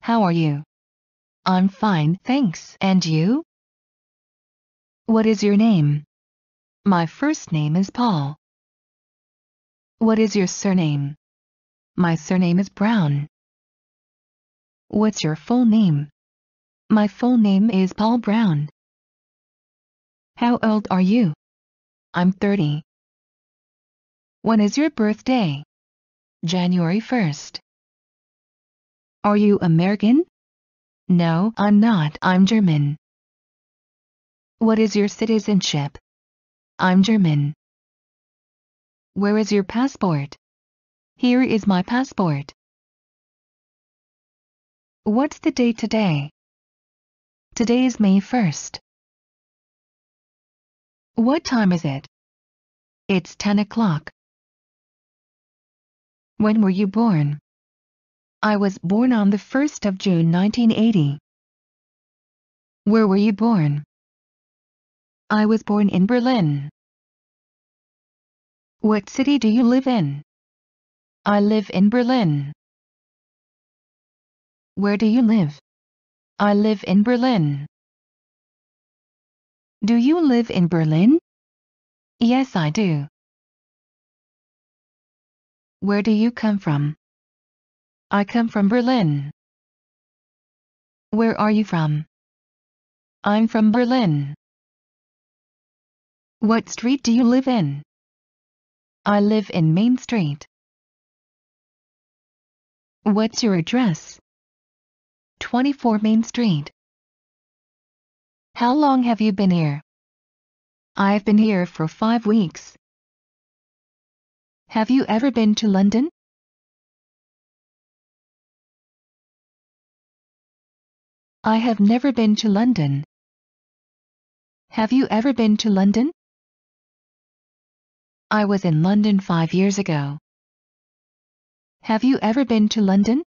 How are you? I'm fine, thanks. And you? What is your name? My first name is Paul. What is your surname? My surname is Brown. What's your full name? My full name is Paul Brown. How old are you? I'm 30. When is your birthday? January 1st. Are you American? No, I'm not. I'm German. What is your citizenship? I'm German. Where is your passport? Here is my passport. What's the date today? Today is May 1st. What time is it? It's 10 o'clock. When were you born? I was born on the 1st of June 1980. Where were you born? I was born in Berlin. What city do you live in? I live in Berlin. Where do you live? I live in Berlin. Do you live in Berlin? Yes, I do. Where do you come from? I come from Berlin. Where are you from? I'm from Berlin. What street do you live in? I live in Main Street. What's your address? 24 Main Street. How long have you been here? I've been here for 5 weeks. Have you ever been to London? I have never been to London. Have you ever been to London? I was in London 5 years ago. Have you ever been to London?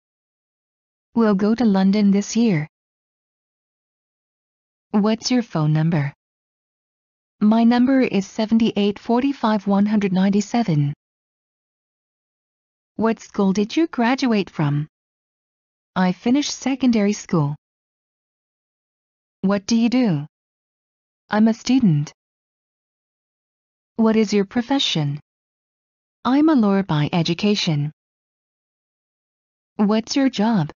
We'll go to London this year. What's your phone number? My number is 7845-197. What school did you graduate from? I finished secondary school. What do you do? I'm a student. What is your profession? I'm a lawyer by education. What's your job?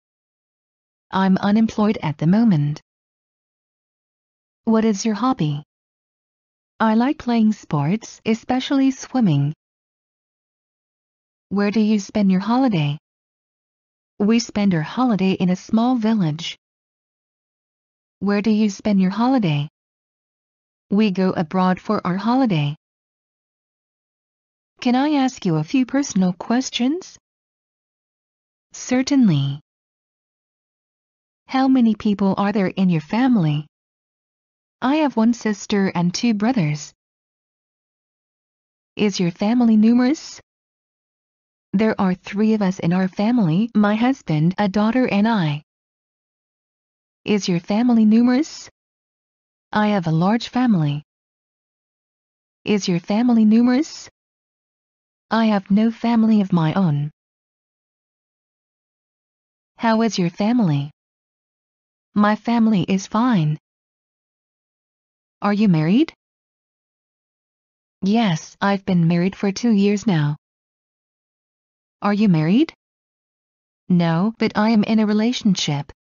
I'm unemployed at the moment. What is your hobby? I like playing sports, especially swimming. Where do you spend your holiday? We spend our holiday in a small village. Where do you spend your holiday? We go abroad for our holiday. Can I ask you a few personal questions? Certainly. How many people are there in your family? I have 1 sister and 2 brothers. Is your family numerous? There are 3 of us in our family, my husband, a daughter and I. Is your family numerous? I have a large family. Is your family numerous? I have no family of my own. How is your family? My family is fine. Are you married? Yes, I've been married for 2 years now. Are you married? No, but I am in a relationship.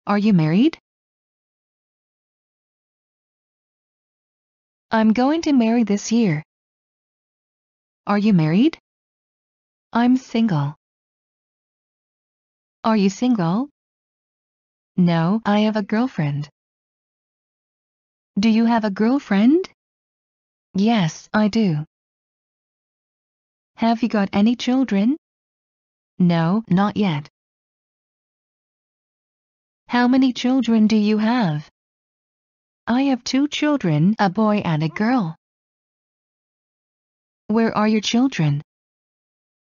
Are you married? I'm going to marry this year. Are you married? I'm single. Are you single? No, I have a girlfriend. Do you have a girlfriend? Yes, I do. Have you got any children? No, not yet. How many children do you have? I have 2 children, a boy and a girl. Where are your children?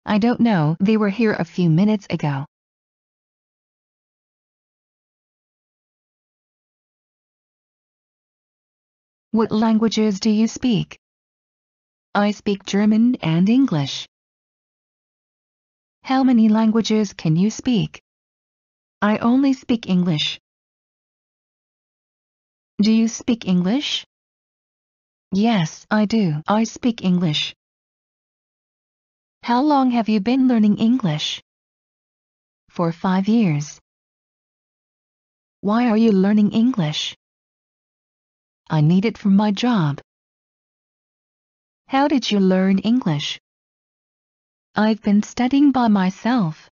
I don't know, they were here a few minutes ago. What languages do you speak? I speak German and English. How many languages can you speak? I only speak English. Do you speak English? Yes, I do. I speak English. How long have you been learning English? For 5 years. Why are you learning English? I need it for my job. How did you learn English? I've been studying by myself.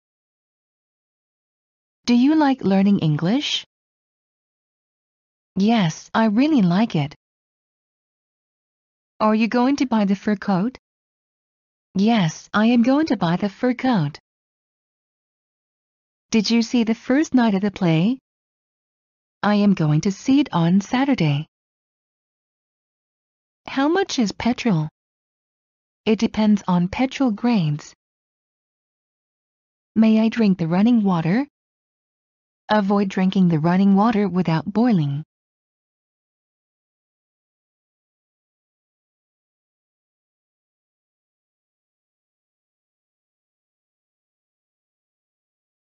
Do you like learning English? Yes, I really like it. Are you going to buy the fur coat? Yes, I am going to buy the fur coat. Did you see the first night of the play? I am going to see it on Saturday. How much is petrol? It depends on petrol grades. May I drink the running water? Avoid drinking the running water without boiling.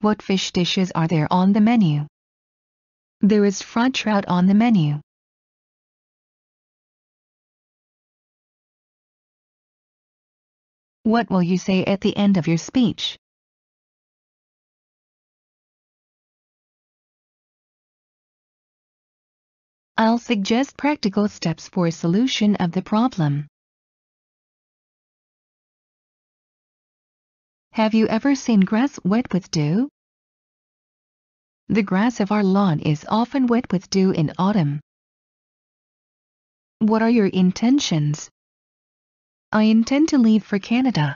What fish dishes are there on the menu? There is fried trout on the menu. What will you say at the end of your speech? I'll suggest practical steps for a solution of the problem. Have you ever seen grass wet with dew? The grass of our lawn is often wet with dew in autumn. What are your intentions? I intend to leave for Canada.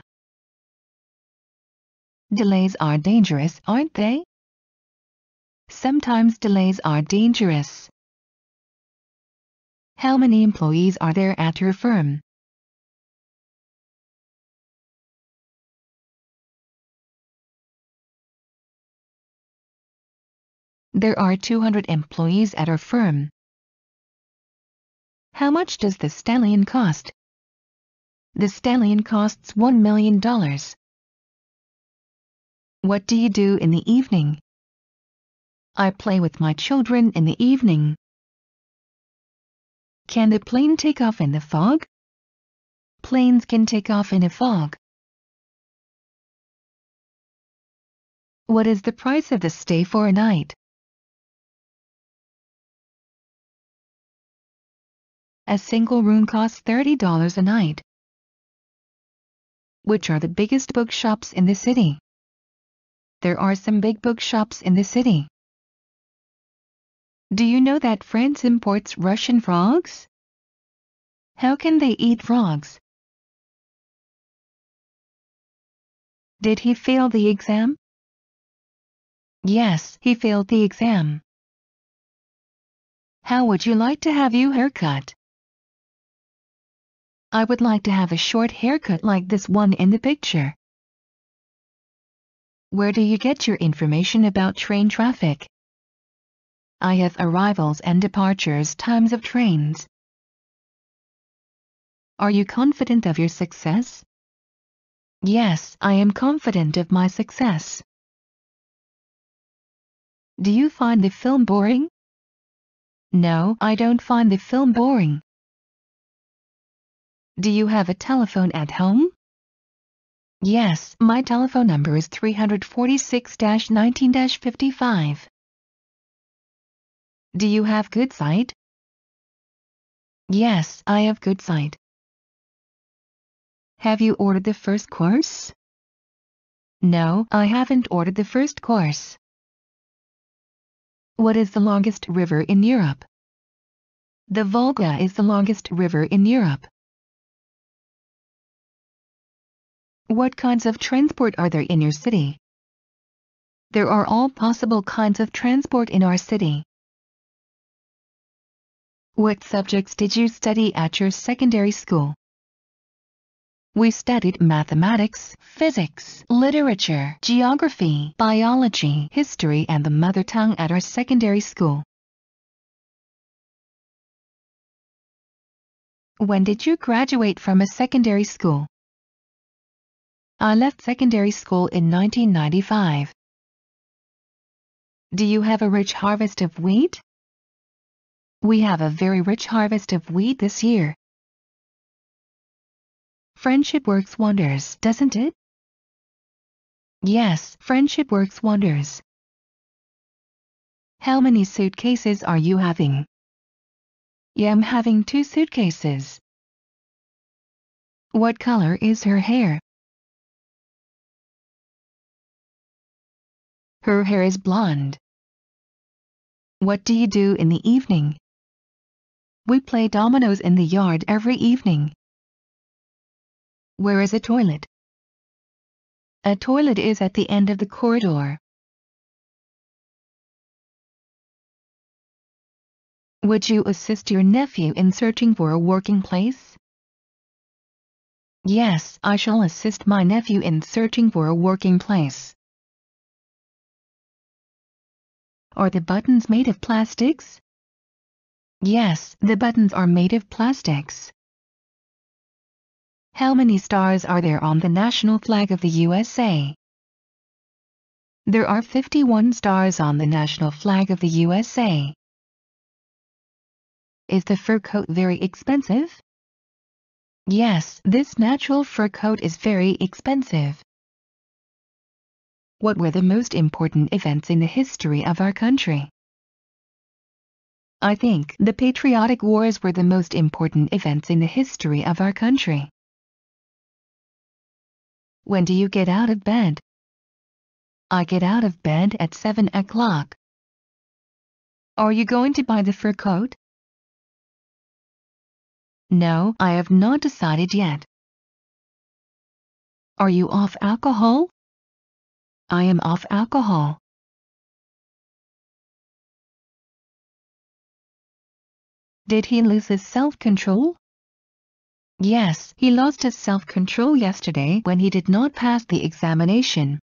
Delays are dangerous, aren't they? Sometimes delays are dangerous. How many employees are there at your firm? There are 200 employees at our firm. How much does the stallion cost? The stallion costs $1 million. What do you do in the evening? I play with my children in the evening. Can the plane take off in the fog? Planes can take off in a fog. What is the price of the stay for a night? A single room costs $30 a night. Which are the biggest bookshops in the city? There are some big bookshops in the city. Do you know that France imports Russian frogs? How can they eat frogs? Did he fail the exam? Yes, he failed the exam. How would you like to have your hair cut? I would like to have a short haircut like this one in the picture. Where do you get your information about train traffic? I have arrivals and departures times of trains. Are you confident of your success? Yes, I am confident of my success. Do you find the film boring? No, I don't find the film boring. Do you have a telephone at home? Yes, my telephone number is 346-19-55. Do you have good sight? Yes, I have good sight. Have you ordered the first course? No, I haven't ordered the first course. What is the longest river in Europe? The Volga is the longest river in Europe. What kinds of transport are there in your city? There are all possible kinds of transport in our city. What subjects did you study at your secondary school? We studied mathematics, physics, literature, geography, biology, history, and the mother tongue at our secondary school. When did you graduate from a secondary school? I left secondary school in 1995. Do you have a rich harvest of wheat? We have a very rich harvest of wheat this year. Friendship works wonders, doesn't it? Yes, friendship works wonders. How many suitcases are you having? Yeah, I'm having 2 suitcases. What color is her hair? Her hair is blonde. What do you do in the evening? We play dominoes in the yard every evening. Where is a toilet? A toilet is at the end of the corridor. Would you assist your nephew in searching for a working place? Yes, I shall assist my nephew in searching for a working place. Are the buttons made of plastics? Yes, the buttons are made of plastics. How many stars are there on the national flag of the USA? There are 51 stars on the national flag of the USA. Is the fur coat very expensive? Yes, this natural fur coat is very expensive. What were the most important events in the history of our country? I think the patriotic wars were the most important events in the history of our country. When do you get out of bed? I get out of bed at 7 o'clock. Are you going to buy the fur coat? No, I have not decided yet. Are you off alcohol? I am off alcohol. Did he lose his self-control? Yes, he lost his self-control yesterday when he did not pass the examination.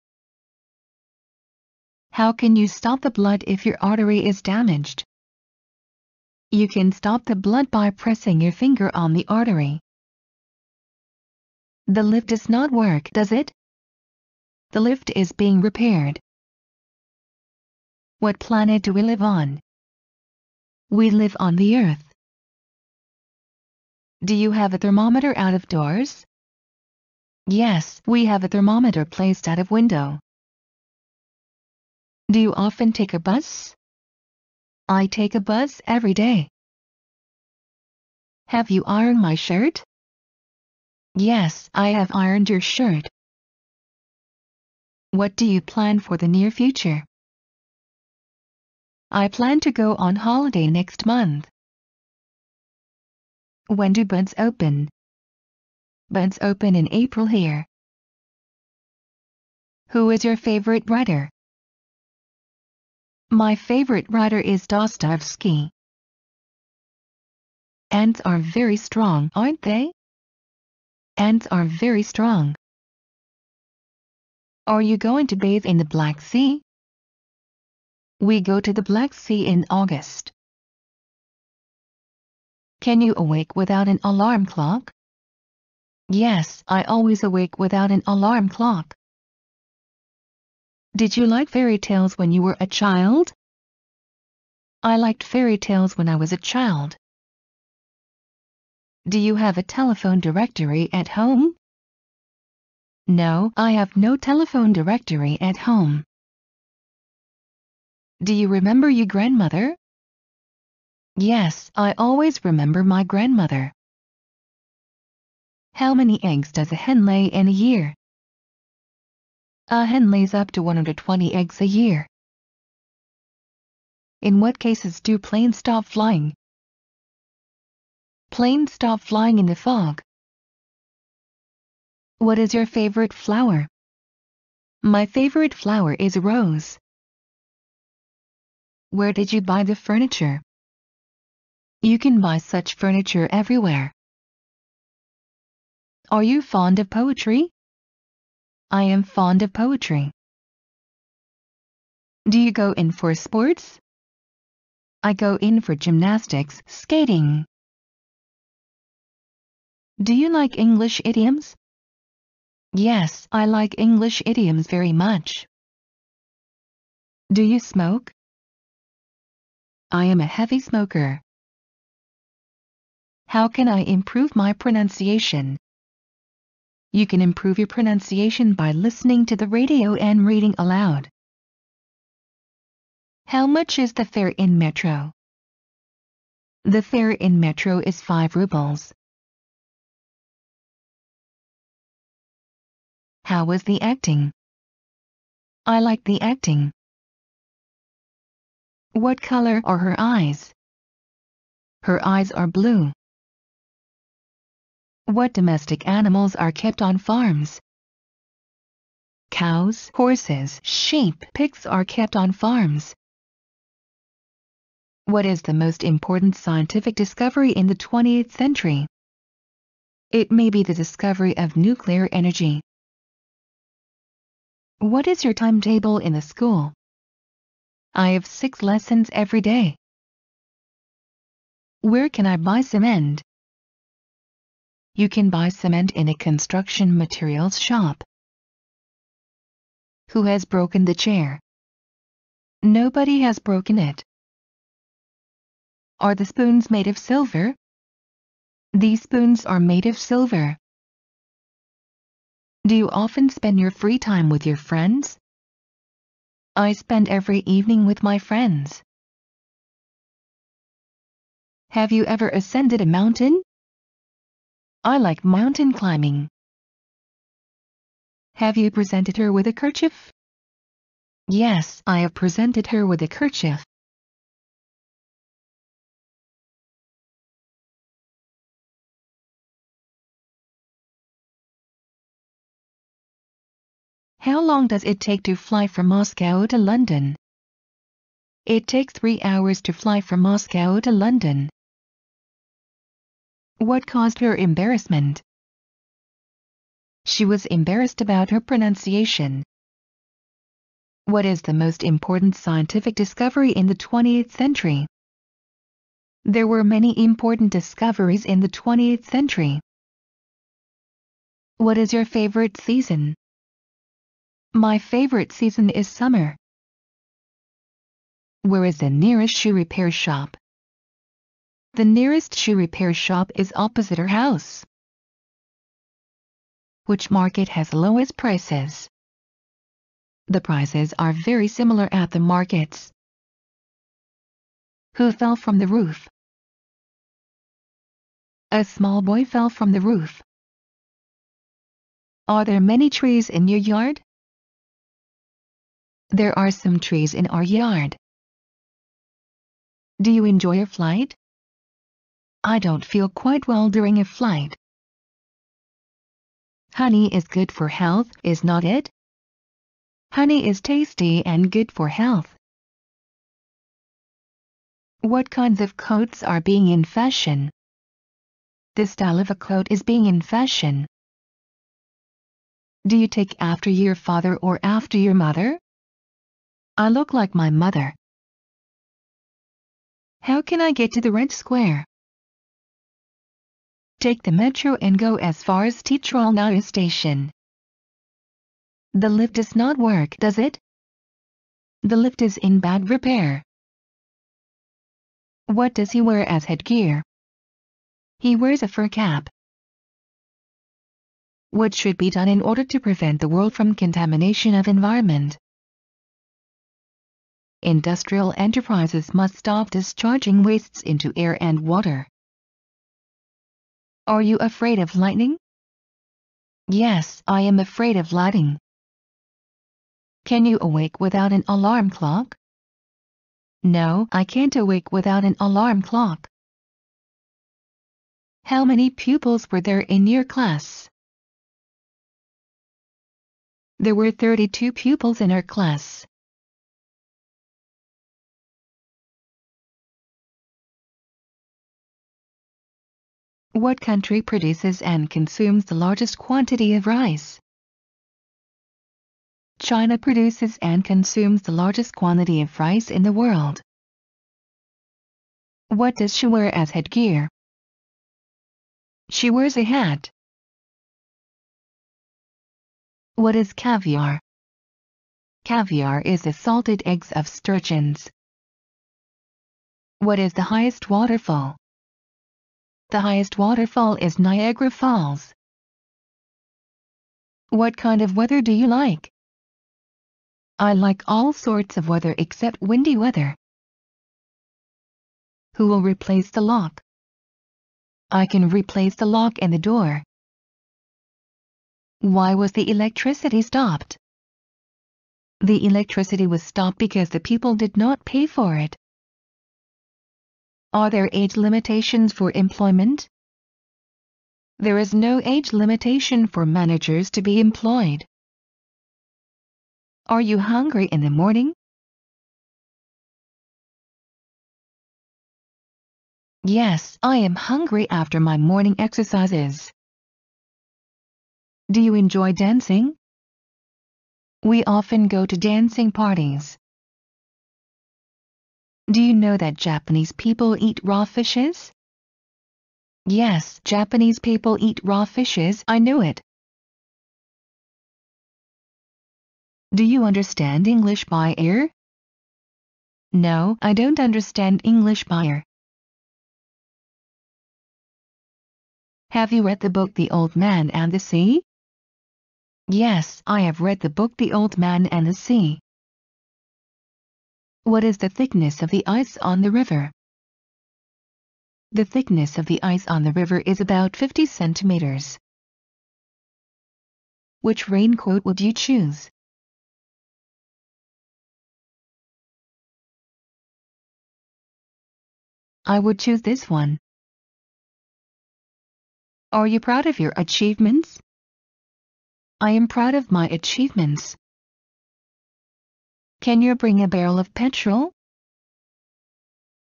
How can you stop the blood if your artery is damaged? You can stop the blood by pressing your finger on the artery. The lift does not work, does it? The lift is being repaired. What planet do we live on? We live on the Earth. Do you have a thermometer out of doors? Yes, we have a thermometer placed out of window. Do you often take a bus? I take a bus every day. Have you ironed my shirt? Yes, I have ironed your shirt. What do you plan for the near future? I plan to go on holiday next month. When do buds open? Buds open in April here. Who is your favorite writer? My favorite writer is Dostoevsky. Ants are very strong, aren't they? Ants are very strong. Are you going to bathe in the Black Sea? We go to the Black Sea in August. Can you awake without an alarm clock? Yes, I always awake without an alarm clock. Did you like fairy tales when you were a child? I liked fairy tales when I was a child. Do you have a telephone directory at home? No, I have no telephone directory at home. Do you remember your grandmother? Yes, I always remember my grandmother. How many eggs does a hen lay in a year? A hen lays up to 120 eggs a year. In what cases do planes stop flying? Planes stop flying in the fog. What is your favorite flower? My favorite flower is a rose. Where did you buy the furniture? You can buy such furniture everywhere. Are you fond of poetry? I am fond of poetry. Do you go in for sports? I go in for gymnastics, skating. Do you like English idioms? Yes, I like English idioms very much. Do you smoke? I am a heavy smoker. How can I improve my pronunciation? You can improve your pronunciation by listening to the radio and reading aloud. How much is the fare in metro? The fare in metro is 5 rubles. How was the acting? I like the acting. What color are her eyes? Her eyes are blue. What domestic animals are kept on farms? Cows, horses, sheep, pigs are kept on farms. What is the most important scientific discovery in the 20th century? It may be the discovery of nuclear energy. What is your timetable in the school? I have 6 lessons every day. Where can I buy cement? You can buy cement in a construction materials shop. Who has broken the chair? Nobody has broken it. Are the spoons made of silver? These spoons are made of silver. Do you often spend your free time with your friends? I spend every evening with my friends. Have you ever ascended a mountain? I like mountain climbing. Have you presented her with a kerchief? Yes, I have presented her with a kerchief. How long does it take to fly from Moscow to London? It takes 3 hours to fly from Moscow to London. What caused her embarrassment? She was embarrassed about her pronunciation. What is the most important scientific discovery in the 20th century? There were many important discoveries in the 20th century. What is your favorite season? My favorite season is summer. Where is the nearest shoe repair shop? The nearest shoe repair shop is opposite our house. Which market has lowest prices? The prices are very similar at the markets. Who fell from the roof? A small boy fell from the roof. Are there many trees in your yard? There are some trees in our yard. Do you enjoy a flight? I don't feel quite well during a flight. Honey is good for health, is not it? Honey is tasty and good for health. What kinds of coats are being in fashion? This style of a coat is being in fashion. Do you take after your father or after your mother? I look like my mother. How can I get to the Red Square? Take the metro and go as far as Titralnaya station. The lift does not work, does it? The lift is in bad repair. What does he wear as headgear? He wears a fur cap. What should be done in order to prevent the world from contamination of environment? Industrial enterprises must stop discharging wastes into air and water. Are you afraid of lightning? Yes, I am afraid of lightning. Can you awake without an alarm clock? No, I can't awake without an alarm clock. How many pupils were there in your class? There were 32 pupils in our class. What country produces and consumes the largest quantity of rice? China produces and consumes the largest quantity of rice in the world. What does she wear as headgear? She wears a hat. What is caviar? Caviar is the salted eggs of sturgeons. What is the highest waterfall? The highest waterfall is Niagara Falls. What kind of weather do you like? I like all sorts of weather except windy weather. Who will replace the lock? I can replace the lock and the door. Why was the electricity stopped? The electricity was stopped because the people did not pay for it. Are there age limitations for employment? There is no age limitation for managers to be employed. Are you hungry in the morning? Yes, I am hungry after my morning exercises. Do you enjoy dancing? We often go to dancing parties. Do you know that Japanese people eat raw fishes? Yes, Japanese people eat raw fishes, I knew it. Do you understand English by ear? No, I don't understand English by ear. Have you read the book The Old Man and the Sea? Yes, I have read the book The Old Man and the Sea. What is the thickness of the ice on the river? The thickness of the ice on the river is about 50 centimeters. Which raincoat would you choose? I would choose this one. Are you proud of your achievements? I am proud of my achievements. Can you bring a barrel of petrol?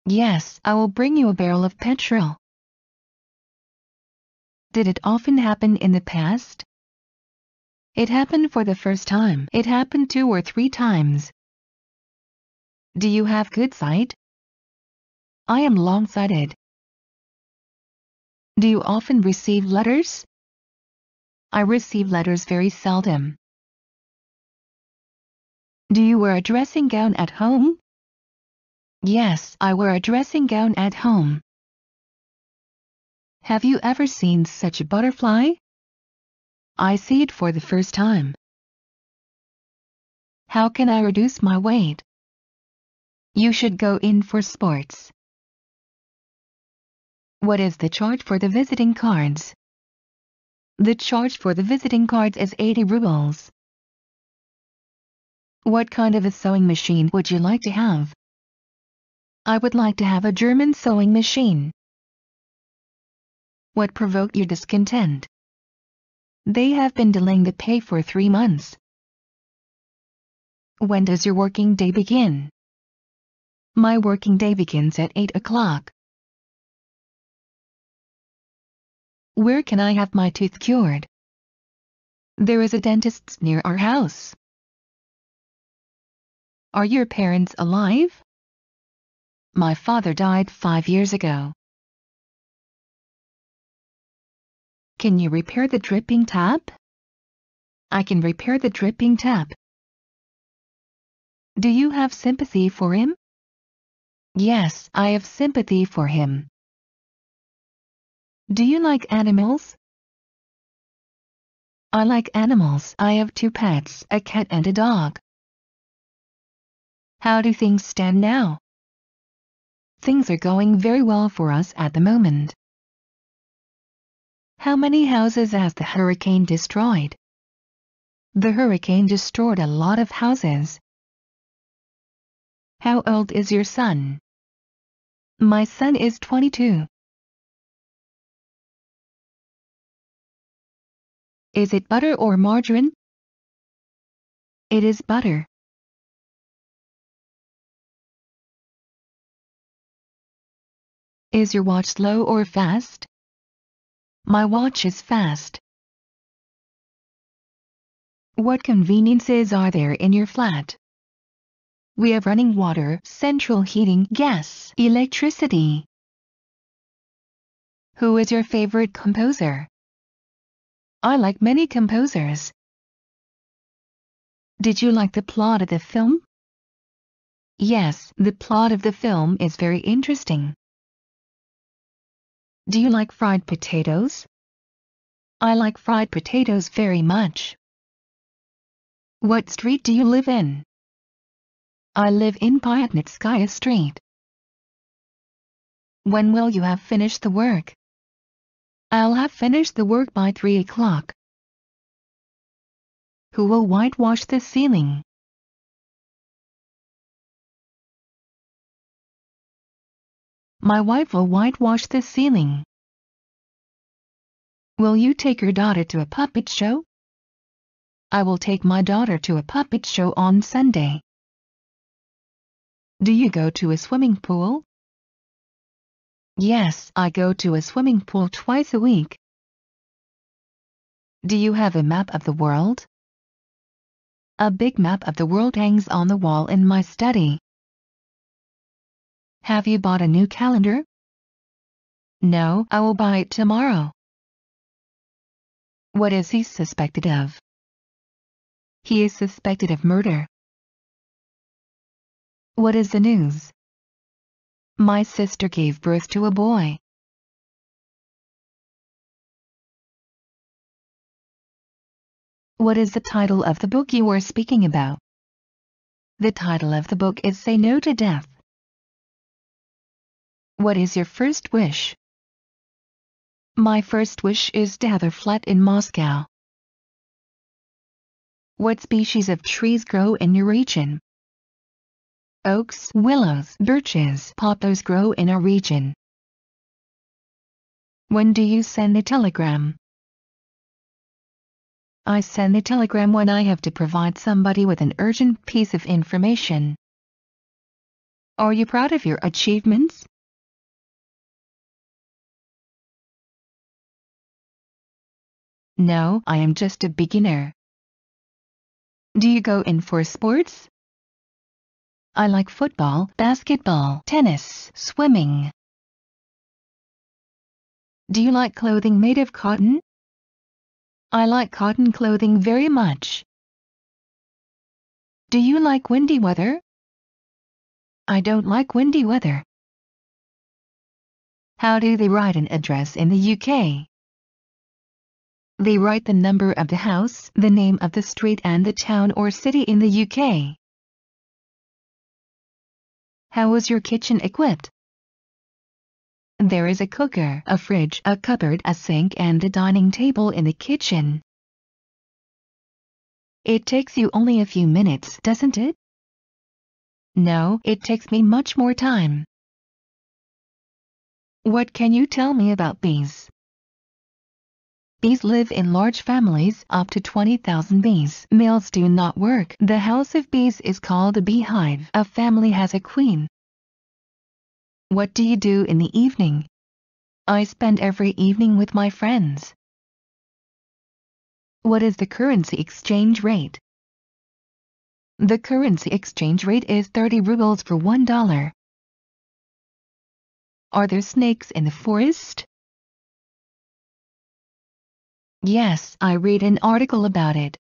Yes, I will bring you a barrel of petrol. Did it often happen in the past? It happened for the first time. It happened 2 or 3 times. Do you have good sight? I am long-sighted. Do you often receive letters? I receive letters very seldom. Do you wear a dressing gown at home? Yes, I wear a dressing gown at home. Have you ever seen such a butterfly? I see it for the first time. How can I reduce my weight? You should go in for sports. What is the charge for the visiting cards? The charge for the visiting cards is 80 rubles. What kind of a sewing machine would you like to have? I would like to have a German sewing machine. What provoked your discontent? They have been delaying the pay for 3 months. When does your working day begin? My working day begins at 8 o'clock. Where can I have my tooth cured? There is a dentist near our house. Are your parents alive? My father died 5 years ago. Can you repair the dripping tap? I can repair the dripping tap. Do you have sympathy for him? Yes, I have sympathy for him. Do you like animals? I like animals. I have 2 pets, a cat and a dog. How do things stand now? Things are going very well for us at the moment. How many houses has the hurricane destroyed? The hurricane destroyed a lot of houses. How old is your son? My son is 22. Is it butter or margarine? It is butter. Is your watch slow or fast? My watch is fast. What conveniences are there in your flat? We have running water, central heating, gas, electricity. Who is your favorite composer? I like many composers. Did you like the plot of the film? Yes, the plot of the film is very interesting. Do you like fried potatoes? I like fried potatoes very much. What street do you live in? I live in Pyatnitskaya Street. When will you have finished the work? I'll have finished the work by 3 o'clock. Who will whitewash the ceiling? My wife will whitewash the ceiling. Will you take your daughter to a puppet show? I will take my daughter to a puppet show on Sunday. Do you go to a swimming pool? Yes, I go to a swimming pool twice a week. Do you have a map of the world? A big map of the world hangs on the wall in my study. Have you bought a new calendar? No, I will buy it tomorrow. What is he suspected of? He is suspected of murder. What is the news? My sister gave birth to a boy. What is the title of the book you are speaking about? The title of the book is Say No to Death. What is your first wish? My first wish is to have a flat in Moscow. What species of trees grow in your region? Oaks, willows, birches, poplars grow in our region. When do you send a telegram? I send a telegram when I have to provide somebody with an urgent piece of information. Are you proud of your achievements? No, I am just a beginner. Do you go in for sports? I like football, basketball, tennis, swimming. Do you like clothing made of cotton? I like cotton clothing very much. Do you like windy weather? I don't like windy weather. How do they write an address in the UK? They write the number of the house, the name of the street and the town or city in the UK. How is your kitchen equipped? There is a cooker, a fridge, a cupboard, a sink and a dining table in the kitchen. It takes you only a few minutes, doesn't it? No, it takes me much more time. What can you tell me about bees? Bees live in large families, up to 20,000 bees. Males do not work. The house of bees is called a beehive. A family has a queen. What do you do in the evening? I spend every evening with my friends. What is the currency exchange rate? The currency exchange rate is 30 rubles for $1. Are there snakes in the forest? Yes, I read an article about it.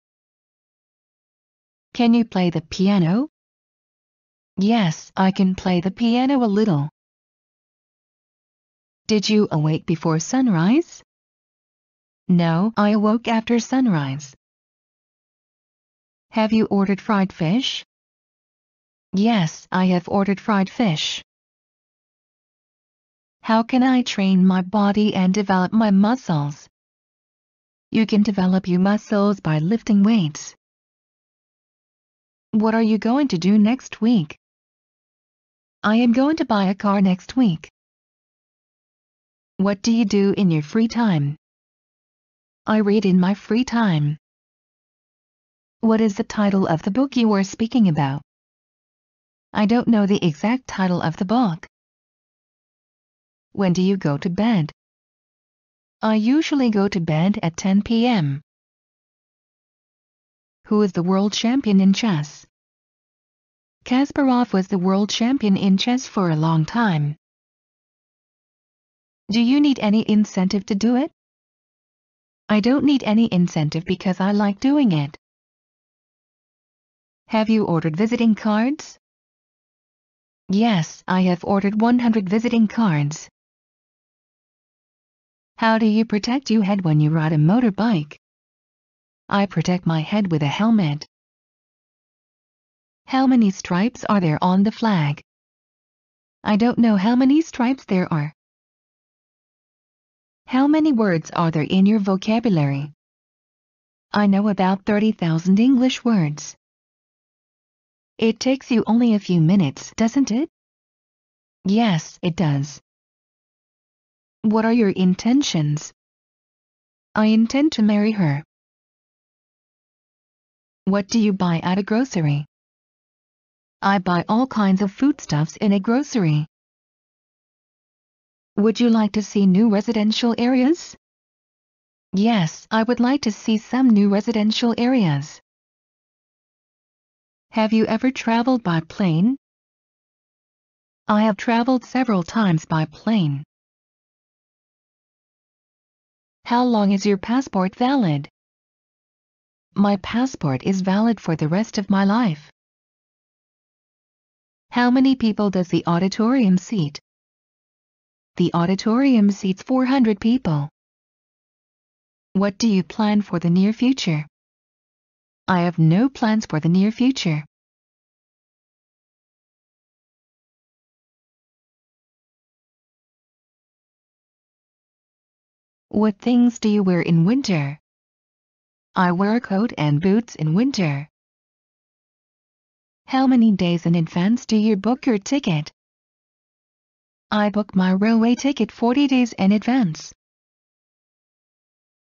Can you play the piano? Yes, I can play the piano a little. Did you awake before sunrise? No, I awoke after sunrise. Have you ordered fried fish? Yes, I have ordered fried fish. How can I train my body and develop my muscles? You can develop your muscles by lifting weights. What are you going to do next week? I am going to buy a car next week. What do you do in your free time? I read in my free time. What is the title of the book you are speaking about? I don't know the exact title of the book. When do you go to bed? I usually go to bed at 10 p.m. Who is the world champion in chess? Kasparov was the world champion in chess for a long time. Do you need any incentive to do it? I don't need any incentive because I like doing it. Have you ordered visiting cards? Yes, I have ordered 100 visiting cards. How do you protect your head when you ride a motorbike? I protect my head with a helmet. How many stripes are there on the flag? I don't know how many stripes there are. How many words are there in your vocabulary? I know about 30,000 English words. It takes you only a few minutes, doesn't it? Yes, it does. What are your intentions? I intend to marry her. What do you buy at a grocery? I buy all kinds of foodstuffs in a grocery. Would you like to see new residential areas? Yes, I would like to see some new residential areas. Have you ever traveled by plane? I have traveled several times by plane. How long is your passport valid? My passport is valid for the rest of my life. How many people does the auditorium seat? The auditorium seats 400 people. What do you plan for the near future? I have no plans for the near future. What things do you wear in winter? I wear a coat and boots in winter. How many days in advance do you book your ticket? I book my railway ticket 40 days in advance.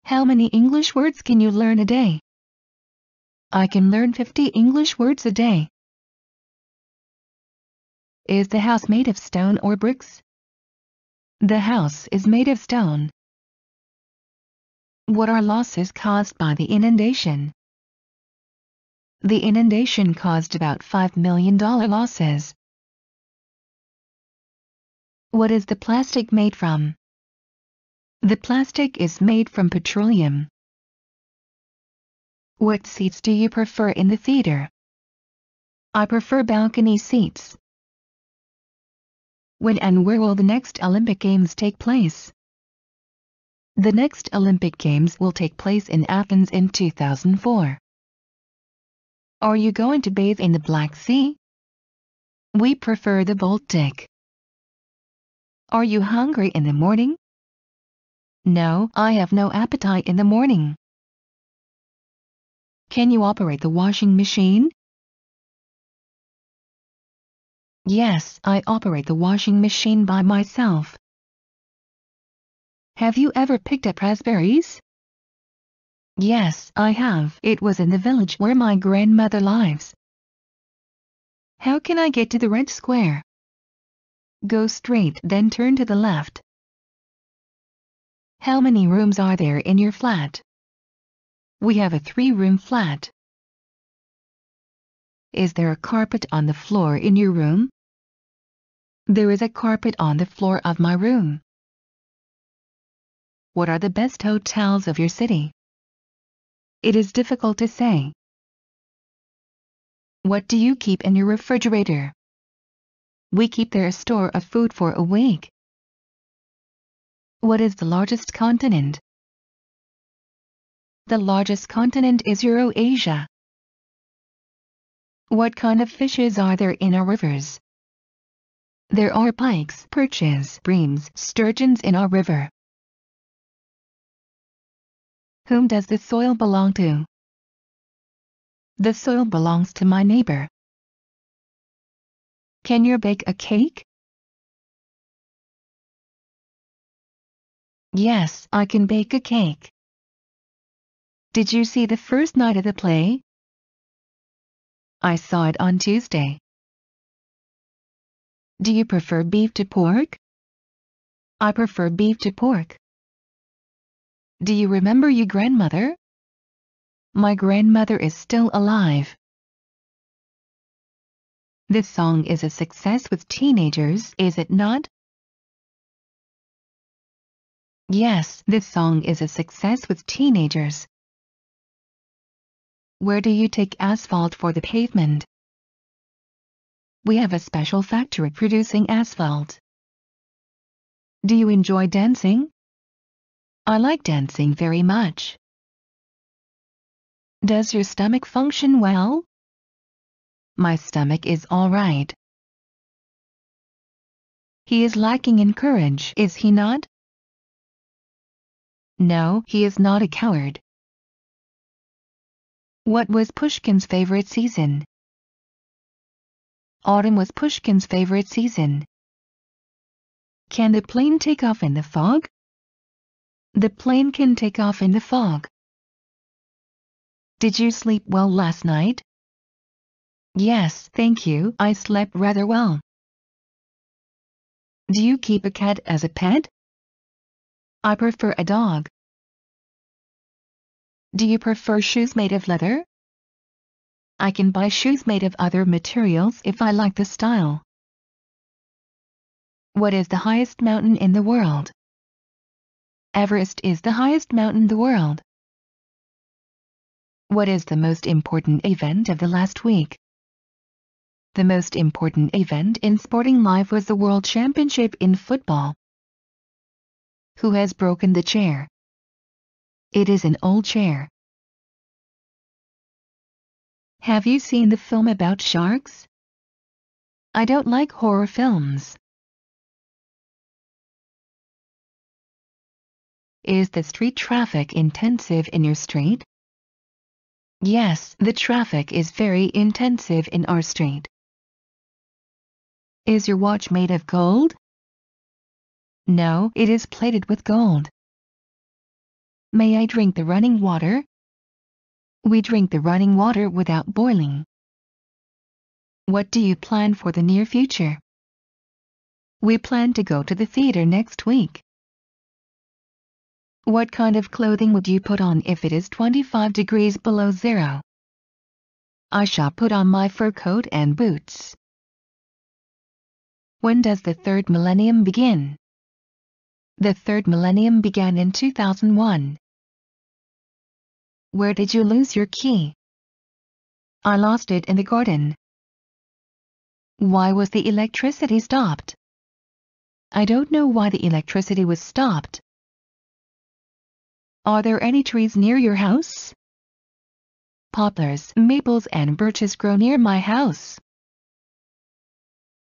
How many English words can you learn a day? I can learn 50 English words a day. Is the house made of stone or bricks? The house is made of stone. What are losses caused by the inundation? The inundation caused about $5 million losses. What is the plastic made from? The plastic is made from petroleum. What seats do you prefer in the theater? I prefer balcony seats. When and where will the next Olympic Games take place? The next Olympic Games will take place in Athens in 2004. Are you going to bathe in the Black Sea? We prefer the Baltic. Are you hungry in the morning? No, I have no appetite in the morning. Can you operate the washing machine? Yes, I operate the washing machine by myself. Have you ever picked up raspberries? Yes, I have. It was in the village where my grandmother lives. How can I get to the Red Square? Go straight, then turn to the left. How many rooms are there in your flat? We have a 3-room flat. Is there a carpet on the floor in your room? There is a carpet on the floor of my room. What are the best hotels of your city? It is difficult to say. What do you keep in your refrigerator? We keep there a store of food for a week. What is the largest continent? The largest continent is Eurasia. What kind of fishes are there in our rivers? There are pikes, perches, breams, sturgeons in our river. Whom does the soil belong to? The soil belongs to my neighbor. Can you bake a cake? Yes, I can bake a cake. Did you see the first night of the play? I saw it on Tuesday. Do you prefer beef to pork? I prefer beef to pork. Do you remember your grandmother? My grandmother is still alive. This song is a success with teenagers, is it not? Yes, this song is a success with teenagers. Where do you take asphalt for the pavement? We have a special factory producing asphalt. Do you enjoy dancing? I like dancing very much. Does your stomach function well? My stomach is all right. He is lacking in courage, is he not? No, he is not a coward. What was Pushkin's favorite season? Autumn was Pushkin's favorite season. Can the plane take off in the fog? The plane can take off in the fog. Did you sleep well last night? Yes, thank you, I slept rather well. Do you keep a cat as a pet? I prefer a dog. Do you prefer shoes made of leather? I can buy shoes made of other materials if I like the style. What is the highest mountain in the world? Everest is the highest mountain in the world. What is the most important event of the last week? The most important event in sporting life was the World Championship in football. Who has broken the chair? It is an old chair. Have you seen the film about sharks? I don't like horror films. Is the street traffic intensive in your street? Yes, the traffic is very intensive in our street. Is your watch made of gold? No, it is plated with gold. May I drink the running water? We drink the running water without boiling. What do you plan for the near future? We plan to go to the theater next week. What kind of clothing would you put on if it is 25 degrees below zero? I shall put on my fur coat and boots. When does the third millennium begin? The third millennium began in 2001. Where did you lose your key? I lost it in the garden. Why was the electricity stopped? I don't know why the electricity was stopped. Are there any trees near your house? Poplars, maples and birches grow near my house.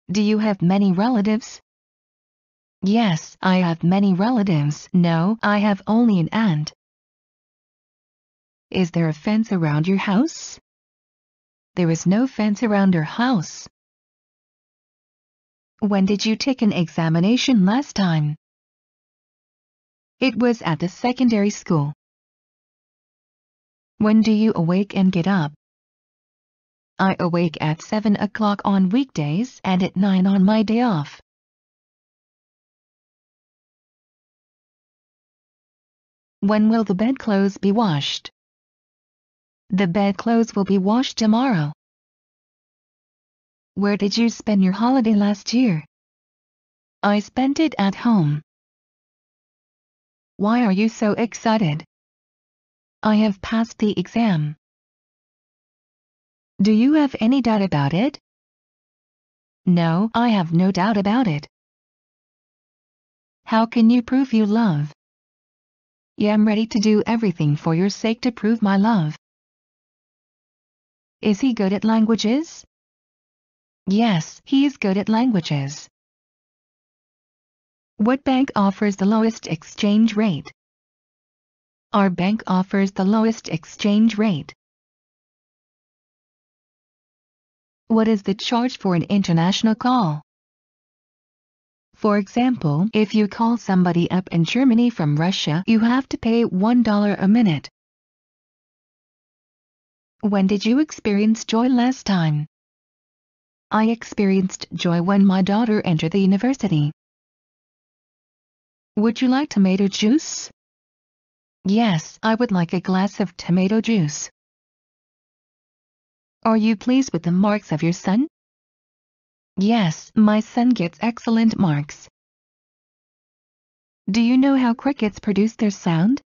Do you have many relatives? Yes, I have many relatives. No, I have only an aunt. Is there a fence around your house? There is no fence around our house. When did you take an examination last time? It was at the secondary school. When do you awake and get up? I awake at 7 o'clock on weekdays and at 9 on my day off. When will the bedclothes be washed? The bedclothes will be washed tomorrow. Where did you spend your holiday last year? I spent it at home. Why are you so excited? I have passed the exam. Do you have any doubt about it? No, I have no doubt about it. How can you prove you love? I am ready to do everything for your sake to prove my love. Is he good at languages? Yes, he is good at languages. What bank offers the lowest exchange rate? Our bank offers the lowest exchange rate. What is the charge for an international call? For example, if you call somebody up in Germany from Russia, you have to pay $1 a minute. When did you experience joy last time? I experienced joy when my daughter entered the university. Would you like tomato juice? Yes, I would like a glass of tomato juice. Are you pleased with the marks of your son? Yes, my son gets excellent marks. Do you know how crickets produce their sound?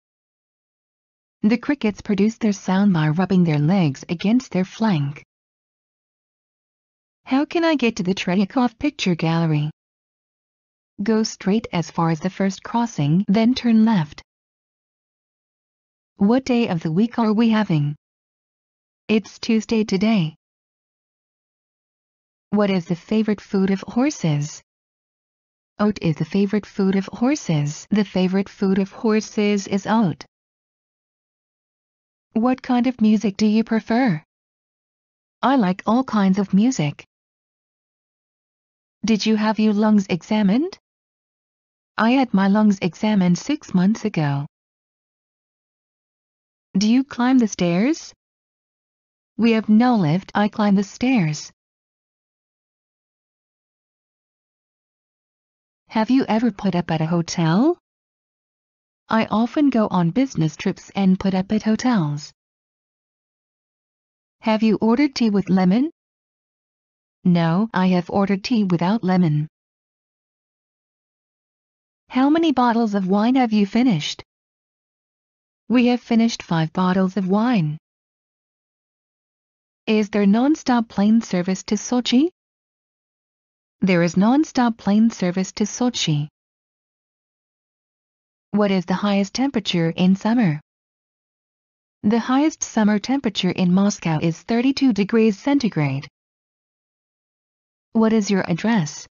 The crickets produce their sound by rubbing their legs against their flank. How can I get to the Tretyakov Picture Gallery? Go straight as far as the first crossing, then turn left. What day of the week are we having? It's Tuesday today. What is the favorite food of horses? Oat is the favorite food of horses. The favorite food of horses is oat. What kind of music do you prefer? I like all kinds of music. Did you have your lungs examined? I had my lungs examined 6 months ago. Do you climb the stairs? We have no lift. I climb the stairs. Have you ever put up at a hotel? I often go on business trips and put up at hotels. Have you ordered tea with lemon? No, I have ordered tea without lemon. How many bottles of wine have you finished? We have finished 5 bottles of wine. Is there non-stop plane service to Sochi? There is non-stop plane service to Sochi. What is the highest temperature in summer? The highest summer temperature in Moscow is 32 degrees centigrade. What is your address?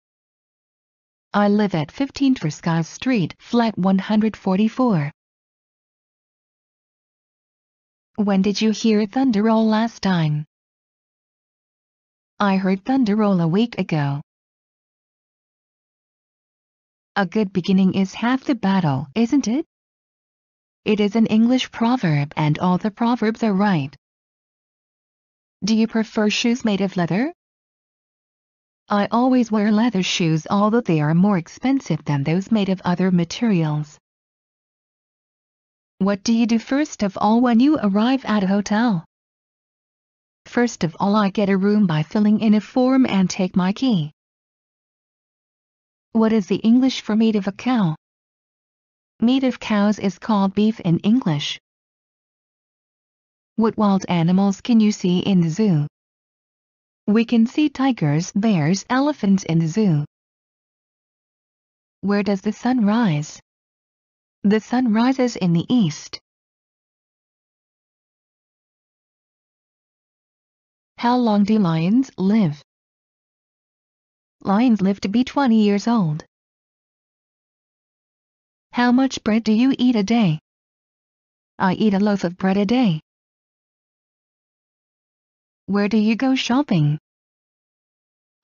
I live at 15 Tverskaya Street, flat 144. When did you hear thunder roll last time? I heard thunder roll a week ago. A good beginning is half the battle, isn't it? It is an English proverb and all the proverbs are right. Do you prefer shoes made of leather? I always wear leather shoes, although they are more expensive than those made of other materials. What do you do first of all when you arrive at a hotel? First of all, I get a room by filling in a form and take my key. What is the English for meat of a cow? Meat of cows is called beef in English. What wild animals can you see in the zoo? We can see tigers, bears, elephants in the zoo. Where does the sun rise? The sun rises in the east. How long do lions live? Lions live to be 20 years old. How much bread do you eat a day? I eat a loaf of bread a day. Where do you go shopping?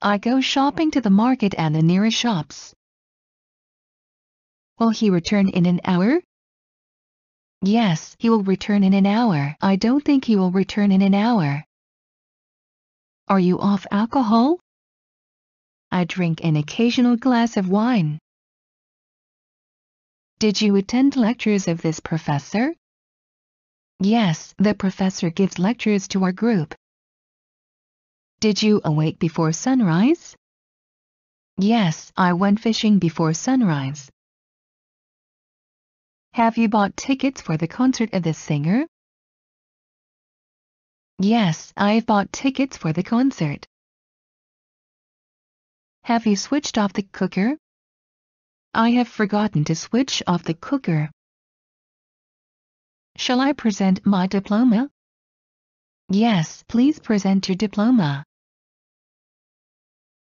I go shopping to the market and the nearest shops. Will he return in an hour? Yes, he will return in an hour. I don't think he will return in an hour. Are you off alcohol? I drink an occasional glass of wine. Did you attend lectures of this professor? Yes, the professor gives lectures to our group. Did you awake before sunrise? Yes, I went fishing before sunrise. Have you bought tickets for the concert of the singer? Yes, I've bought tickets for the concert. Have you switched off the cooker? I have forgotten to switch off the cooker. Shall I present my diploma? Yes, please present your diploma.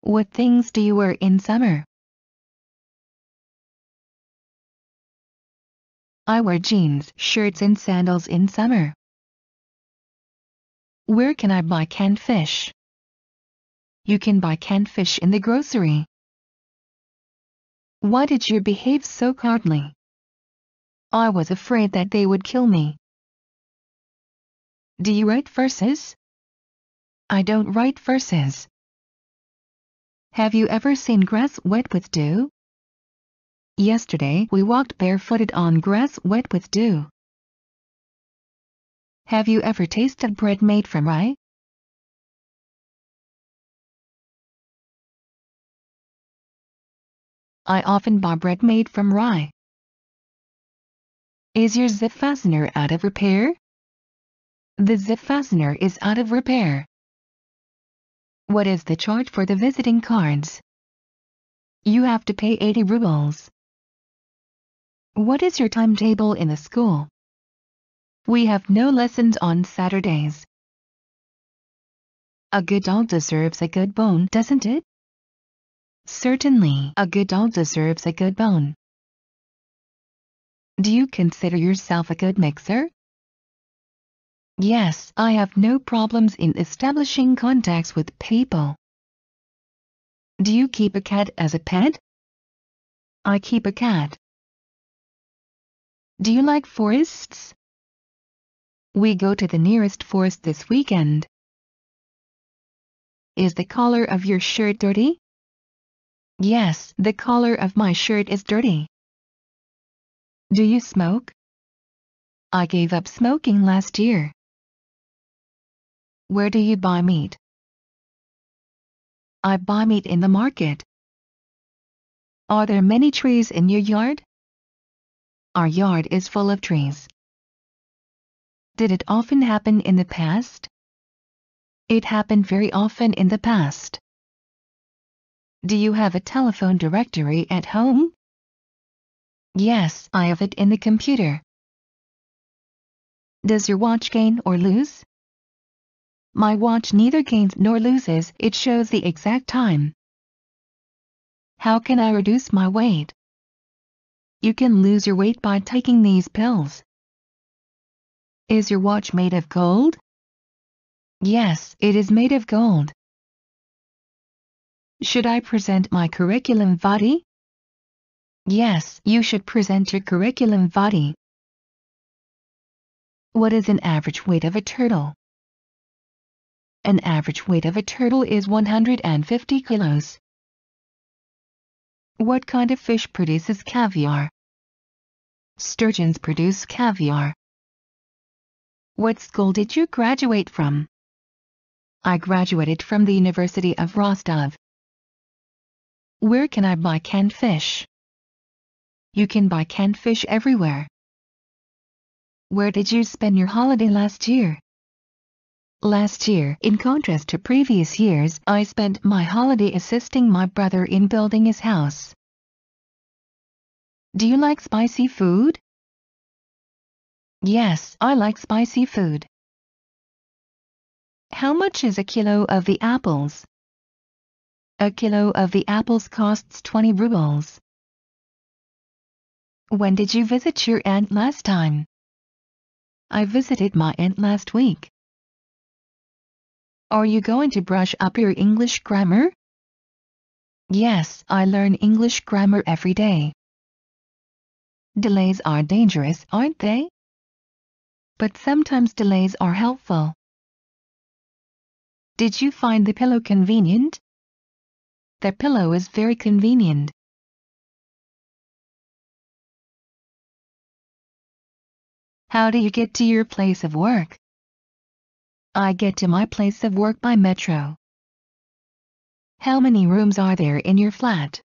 What things do you wear in summer? I wear jeans, shirts and sandals in summer. Where can I buy canned fish? You can buy canned fish in the grocery. Why did you behave so cowardly? I was afraid that they would kill me. Do you write verses? I don't write verses. Have you ever seen grass wet with dew? Yesterday we walked barefooted on grass wet with dew. Have you ever tasted bread made from rye? I often buy bread made from rye. Is your zip fastener out of repair? The zip fastener is out of repair. What is the charge for the visiting cards? You have to pay 80 rubles. What is your timetable in the school? We have no lessons on Saturdays. A good dog deserves a good bone, doesn't it? Certainly, a good dog deserves a good bone. Do you consider yourself a good mixer? Yes, I have no problems in establishing contacts with people. Do you keep a cat as a pet? I keep a cat. Do you like forests? We go to the nearest forest this weekend. Is the collar of your shirt dirty? Yes, the collar of my shirt is dirty. Do you smoke? I gave up smoking last year. Where do you buy meat? I buy meat in the market. Are there many trees in your yard? Our yard is full of trees. Did it often happen in the past? It happened very often in the past. Do you have a telephone directory at home? Yes, I have it in the computer. Does your watch gain or lose? My watch neither gains nor loses, it shows the exact time. How can I reduce my weight? You can lose your weight by taking these pills. Is your watch made of gold? Yes, it is made of gold. Should I present my curriculum vitae? Yes, you should present your curriculum vitae. What is an average weight of a turtle? An average weight of a turtle is 150 kilos. What kind of fish produces caviar? Sturgeons produce caviar. What school did you graduate from? I graduated from the University of Rostov. Where can I buy canned fish? You can buy canned fish everywhere. Where did you spend your holiday last year? Last year, in contrast to previous years, I spent my holiday assisting my brother in building his house. Do you like spicy food? Yes, I like spicy food. How much is a kilo of the apples? A kilo of the apples costs 20 rubles. When did you visit your aunt last time? I visited my aunt last week. Are you going to brush up your English grammar? Yes, I learn English grammar every day. Delays are dangerous, aren't they? But sometimes delays are helpful. Did you find the pillow convenient? The pillow is very convenient. How do you get to your place of work? I get to my place of work by metro. How many rooms are there in your flat?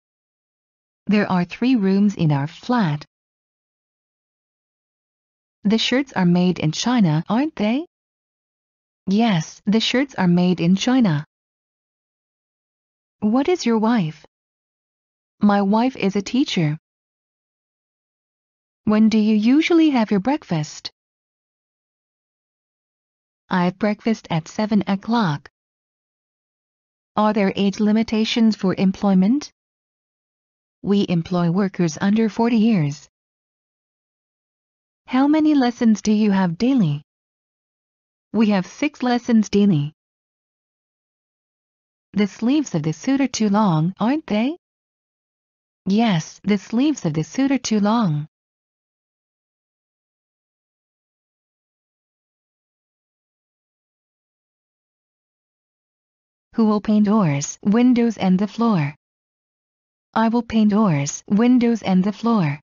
There are 3 rooms in our flat. The shirts are made in China, aren't they? Yes, the shirts are made in China. What is your wife? My wife is a teacher. When do you usually have your breakfast? I have breakfast at 7 o'clock. Are there age limitations for employment? We employ workers under 40 years. How many lessons do you have daily? We have 6 lessons daily. The sleeves of the suit are too long, aren't they? Yes, the sleeves of the suit are too long. Who will paint doors, windows and the floor? I will paint doors, windows and the floor.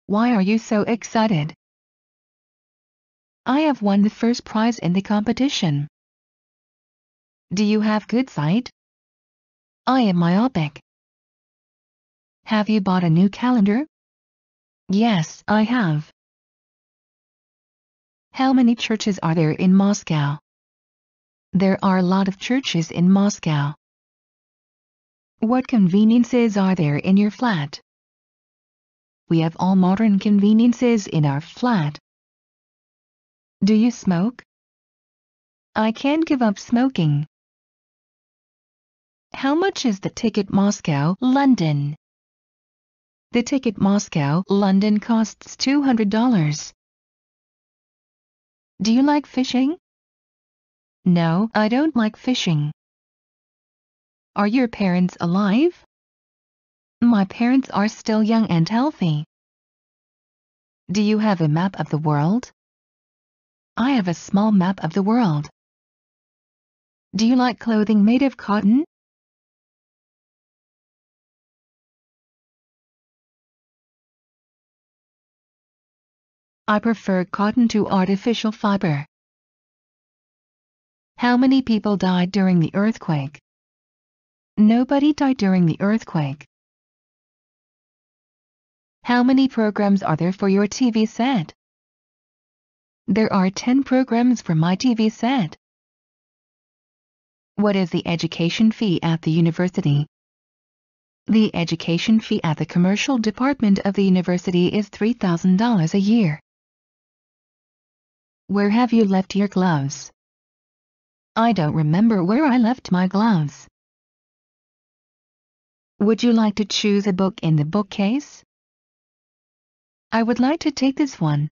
Why are you so excited? I have won the first prize in the competition. Do you have good sight? I am myopic. Have you bought a new calendar? Yes, I have. How many churches are there in Moscow? There are a lot of churches in Moscow. What conveniences are there in your flat? We have all modern conveniences in our flat. Do you smoke? I can't give up smoking. How much is the ticket Moscow, London? The ticket Moscow, London costs $200. Do you like fishing? No, I don't like fishing. Are your parents alive? My parents are still young and healthy. Do you have a map of the world? I have a small map of the world. Do you like clothing made of cotton? I prefer cotton to artificial fiber. How many people died during the earthquake? Nobody died during the earthquake. How many programs are there for your TV set? There are 10 programs for my TV set. What is the education fee at the university? The education fee at the commercial department of the university is $3,000 a year. Where have you left your gloves? I don't remember where I left my gloves. Would you like to choose a book in the bookcase? I would like to take this one.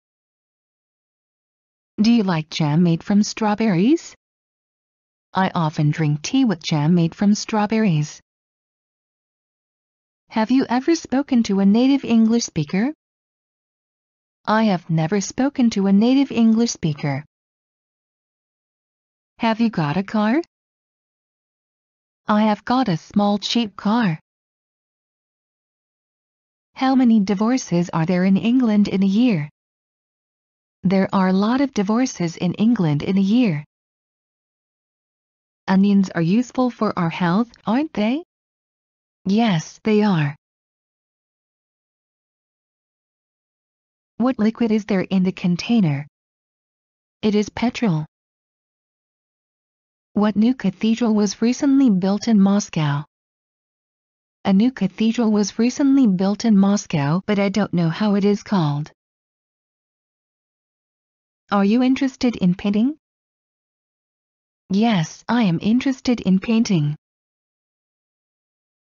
Do you like jam made from strawberries? I often drink tea with jam made from strawberries. Have you ever spoken to a native English speaker? I have never spoken to a native English speaker. Have you got a car? I have got a small cheap car. How many divorces are there in England in a year? There are a lot of divorces in England in a year. Onions are useful for our health, aren't they? Yes, they are. What liquid is there in the container? It is petrol. What new cathedral was recently built in Moscow? A new cathedral was recently built in Moscow, but I don't know how it is called. Are you interested in painting? Yes, I am interested in painting.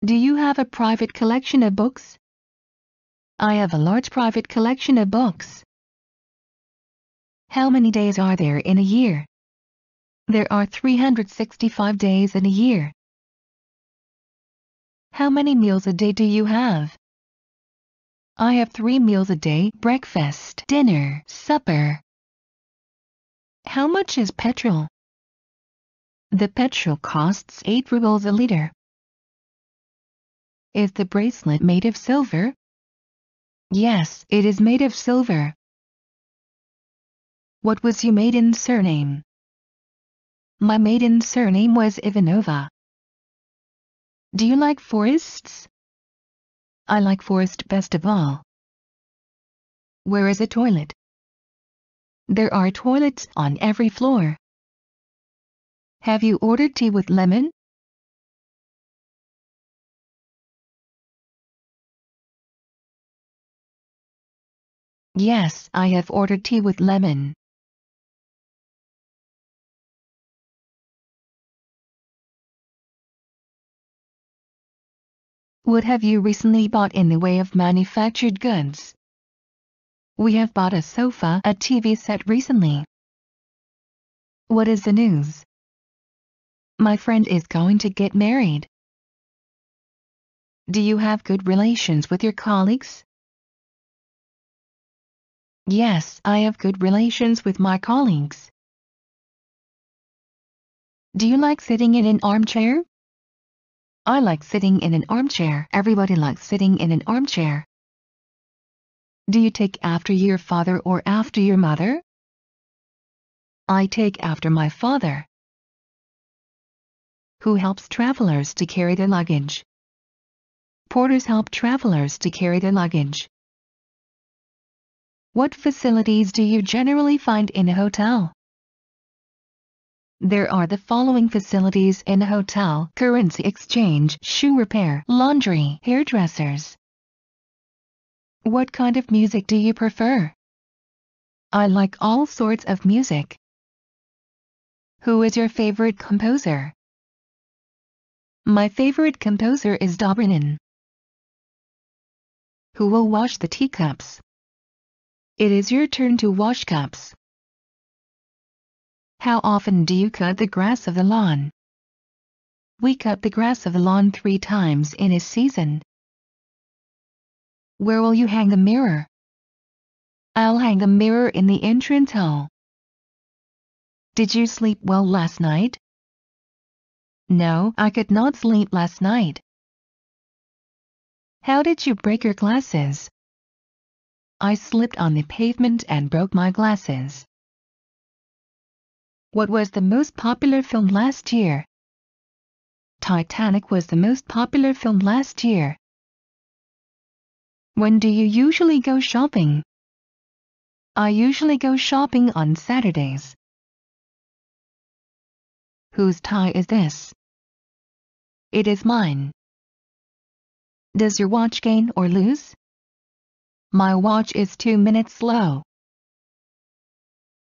Do you have a private collection of books? I have a large private collection of books. How many days are there in a year? There are 365 days in a year. How many meals a day do you have? I have 3 meals a day: breakfast, dinner, supper. How much is petrol? The petrol costs 8 rubles a liter. Is the bracelet made of silver? Yes, it is made of silver. What was your maiden surname? My maiden surname was Ivanova. Do you like forests? I like forest best of all. Where is a toilet? There are toilets on every floor. Have you ordered tea with lemon? Yes, I have ordered tea with lemon. What have you recently bought in the way of manufactured goods? We have bought a sofa, a TV set recently. What is the news? My friend is going to get married. Do you have good relations with your colleagues? Yes, I have good relations with my colleagues. Do you like sitting in an armchair? I like sitting in an armchair. Everybody likes sitting in an armchair. Do you take after your father or after your mother? I take after my father. Who helps travelers to carry their luggage? Porters help travelers to carry their luggage. What facilities do you generally find in a hotel? There are the following facilities in a hotel: currency exchange, shoe repair, laundry, hairdressers. What kind of music do you prefer? I like all sorts of music. Who is your favorite composer? My favorite composer is Dobrynin. Who will wash the teacups? It is your turn to wash cups. How often do you cut the grass of the lawn? We cut the grass of the lawn 3 times in a season. Where will you hang the mirror? I'll hang the mirror in the entrance hall. Did you sleep well last night? No, I could not sleep last night. How did you break your glasses? I slipped on the pavement and broke my glasses. What was the most popular film last year? Titanic was the most popular film last year. When do you usually go shopping? I usually go shopping on Saturdays. Whose tie is this? It is mine. Does your watch gain or lose? My watch is 2 minutes slow.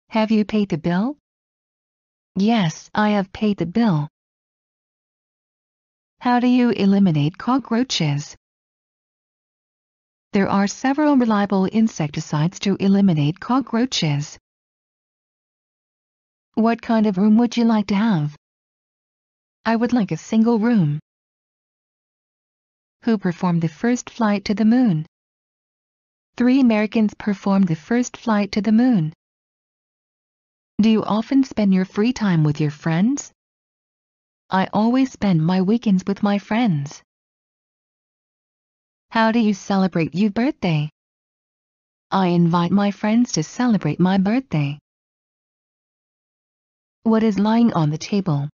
Have you paid the bill? Yes, I have paid the bill. How do you eliminate cockroaches? There are several reliable insecticides to eliminate cockroaches. What kind of room would you like to have? I would like a single room. Who performed the first flight to the moon? 3 Americans performed the first flight to the moon. Do you often spend your free time with your friends? I always spend my weekends with my friends. How do you celebrate your birthday? I invite my friends to celebrate my birthday. What is lying on the table?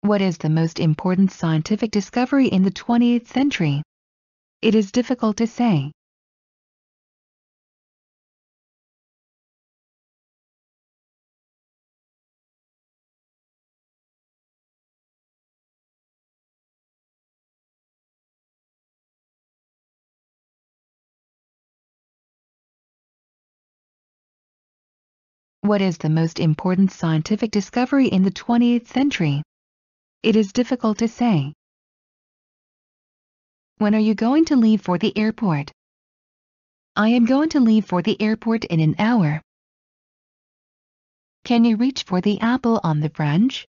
What is the most important scientific discovery in the 20th century? It is difficult to say. What is the most important scientific discovery in the 20th century? It is difficult to say. When are you going to leave for the airport? I am going to leave for the airport in an hour. Can you reach for the apple on the branch?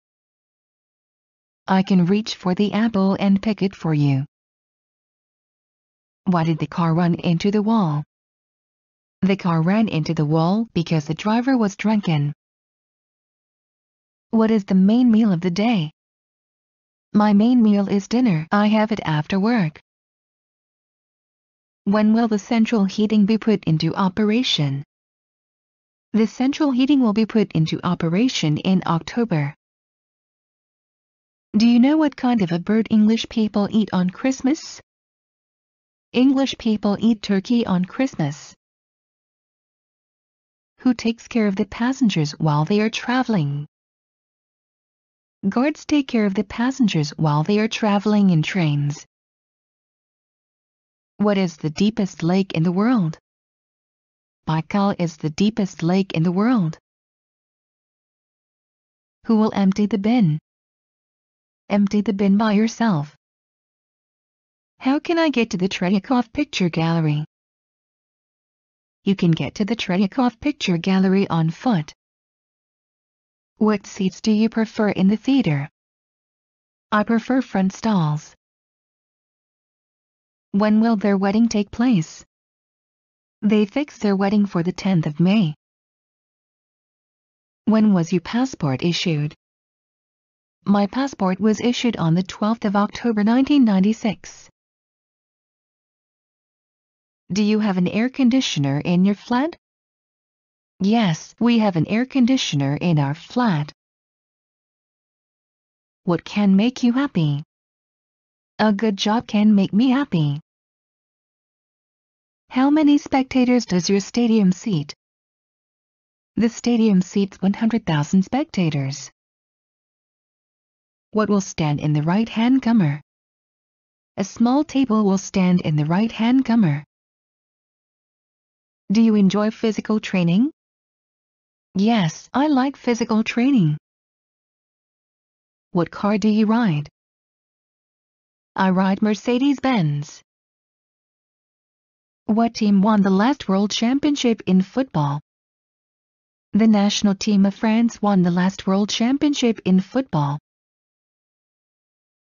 I can reach for the apple and pick it for you. Why did the car run into the wall? The car ran into the wall because the driver was drunken. What is the main meal of the day? My main meal is dinner. I have it after work. When will the central heating be put into operation? The central heating will be put into operation in October. Do you know what kind of a bird English people eat on Christmas? English people eat turkey on Christmas. Who takes care of the passengers while they are traveling? Guards take care of the passengers while they are traveling in trains. What is the deepest lake in the world? Baikal is the deepest lake in the world. Who will empty the bin? Empty the bin by yourself. How can I get to the Tretyakov Picture Gallery? You can get to the Tretyakov Picture Gallery on foot. What seats do you prefer in the theater? I prefer front stalls. When will their wedding take place? They fixed their wedding for the 10th of May. When was your passport issued? My passport was issued on the 12th of October 1996. Do you have an air conditioner in your flat? Yes, we have an air conditioner in our flat. What can make you happy? A good job can make me happy. How many spectators does your stadium seat? The stadium seats 100,000 spectators. What will stand in the right-hand corner? A small table will stand in the right-hand corner. Do you enjoy physical training? Yes, I like physical training. What car do you ride? I ride Mercedes-Benz. What team won the last World Championship in football? The national team of France won the last World Championship in football.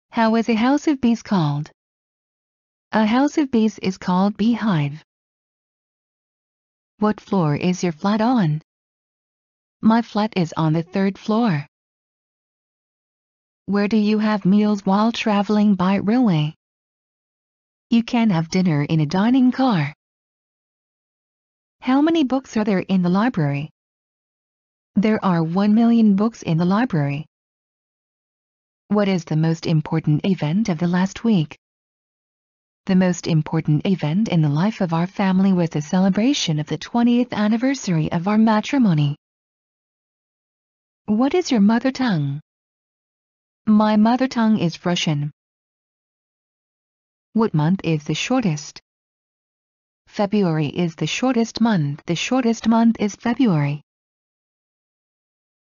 How is a house of bees called? A house of bees is called beehive. What floor is your flat on? My flat is on the 3rd floor. Where do you have meals while traveling by railway? You can have dinner in a dining car. How many books are there in the library? There are 1 million books in the library. What is the most important event of the last week? The most important event in the life of our family was the celebration of the 20th anniversary of our matrimony. What is your mother tongue? My mother tongue is Russian. What month is the shortest? February is the shortest month. The shortest month is February.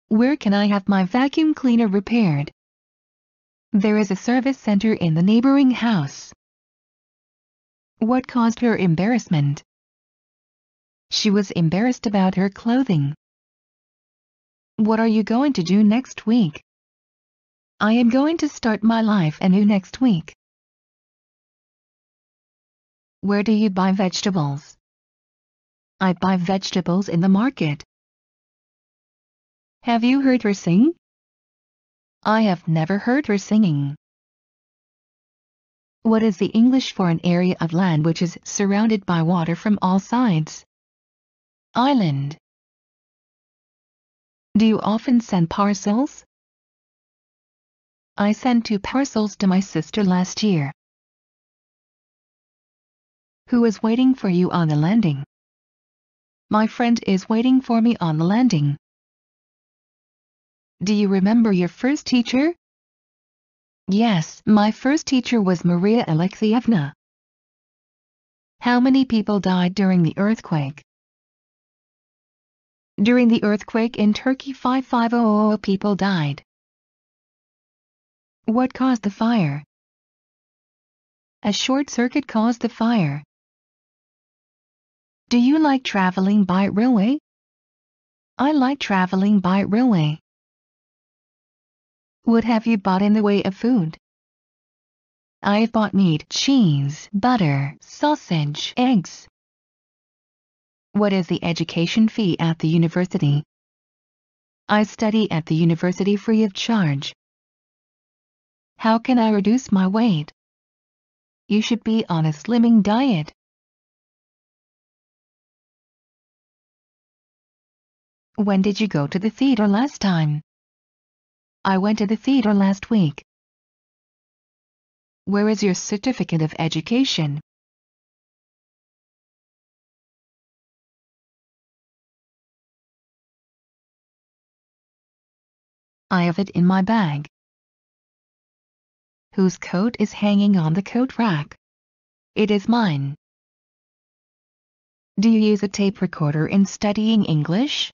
Where can I have my vacuum cleaner repaired? There is a service center in the neighboring house. What caused her embarrassment? She was embarrassed about her clothing. What are you going to do next week? I am going to start my life anew next week. Where do you buy vegetables? I buy vegetables in the market. Have you heard her sing? I have never heard her singing. What is the English for an area of land which is surrounded by water from all sides? Island. Do you often send parcels? I sent 2 parcels to my sister last year. Who is waiting for you on the landing? My friend is waiting for me on the landing. Do you remember your first teacher? Yes, my first teacher was Maria Alexeyevna. How many people died during the earthquake? During the earthquake in Turkey, 5500 people died. What caused the fire? A short circuit caused the fire. Do you like traveling by railway? I like traveling by railway. What have you bought in the way of food? I've bought meat, cheese, butter, sausage, eggs. What is the education fee at the university? I study at the university free of charge. How can I reduce my weight? You should be on a slimming diet. When did you go to the theater last time? I went to the theater last week. Where is your certificate of education? I have it in my bag. Whose coat is hanging on the coat rack? It is mine. Do you use a tape recorder in studying English?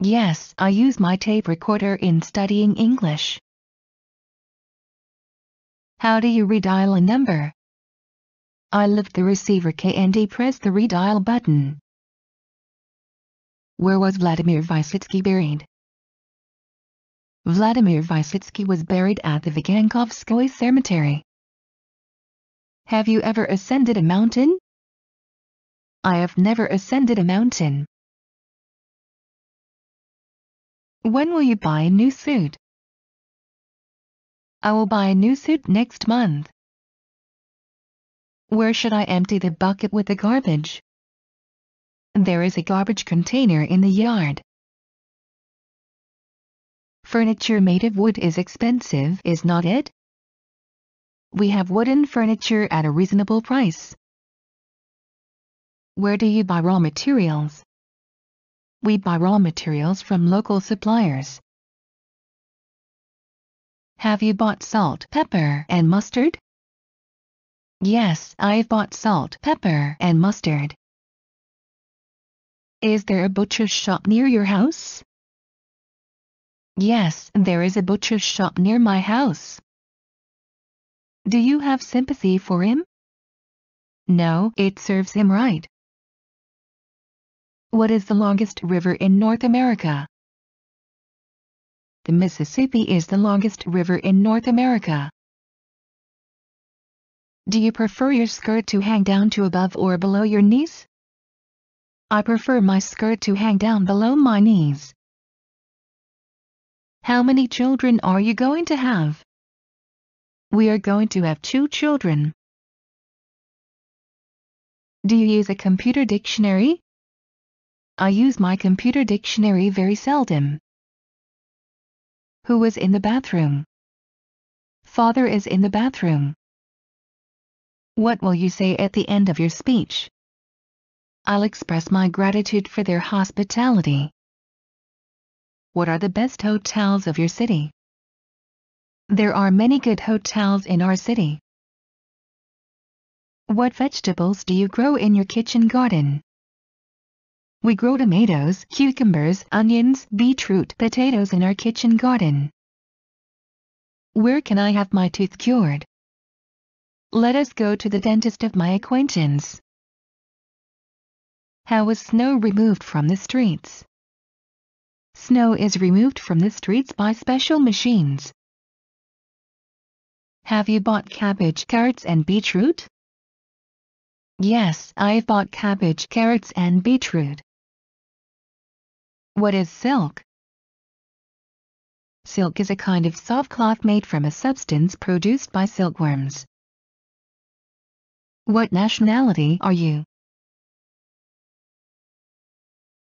Yes, I use my tape recorder in studying English. How do you redial a number? I lift the receiver key and press the redial button. Where was Vladimir Vysitsky buried? Vladimir Vysitsky was buried at the Vagankovskoye Cemetery. Have you ever ascended a mountain? I have never ascended a mountain. When will you buy a new suit? I will buy a new suit next month. Where should I empty the bucket with the garbage? There is a garbage container in the yard. Furniture made of wood is expensive, is not it? We have wooden furniture at a reasonable price. Where do you buy raw materials? We buy raw materials from local suppliers. Have you bought salt, pepper, and mustard? Yes, I've bought salt, pepper, and mustard. Is there a butcher's shop near your house? Yes, there is a butcher's shop near my house. Do you have sympathy for him? No, it serves him right. What is the longest river in North America? The Mississippi is the longest river in North America. Do you prefer your skirt to hang down to above or below your knees? I prefer my skirt to hang down below my knees. How many children are you going to have? We are going to have 2 children. Do you use a computer dictionary? I use my computer dictionary very seldom. Who is in the bathroom? Father is in the bathroom. What will you say at the end of your speech? I'll express my gratitude for their hospitality. What are the best hotels of your city? There are many good hotels in our city. What vegetables do you grow in your kitchen garden? We grow tomatoes, cucumbers, onions, beetroot, potatoes in our kitchen garden. Where can I have my tooth cured? Let us go to the dentist of my acquaintance. How is snow removed from the streets? Snow is removed from the streets by special machines. Have you bought cabbage, carrots, and beetroot? Yes, I've bought cabbage, carrots, and beetroot. What is silk? Silk is a kind of soft cloth made from a substance produced by silkworms. What nationality are you?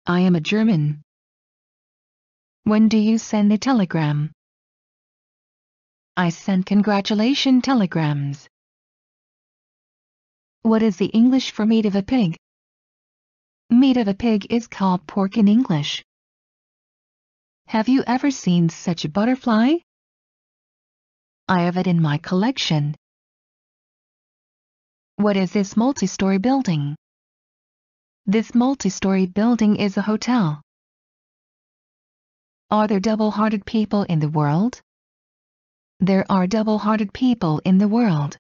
I am a German. When do you send a telegram? I send congratulation telegrams. What is the English for meat of a pig? Meat of a pig is called pork in English. Have you ever seen such a butterfly? I have it in my collection. What is this multi-story building? This multi-story building is a hotel. Are there double-hearted people in the world? There are double-hearted people in the world.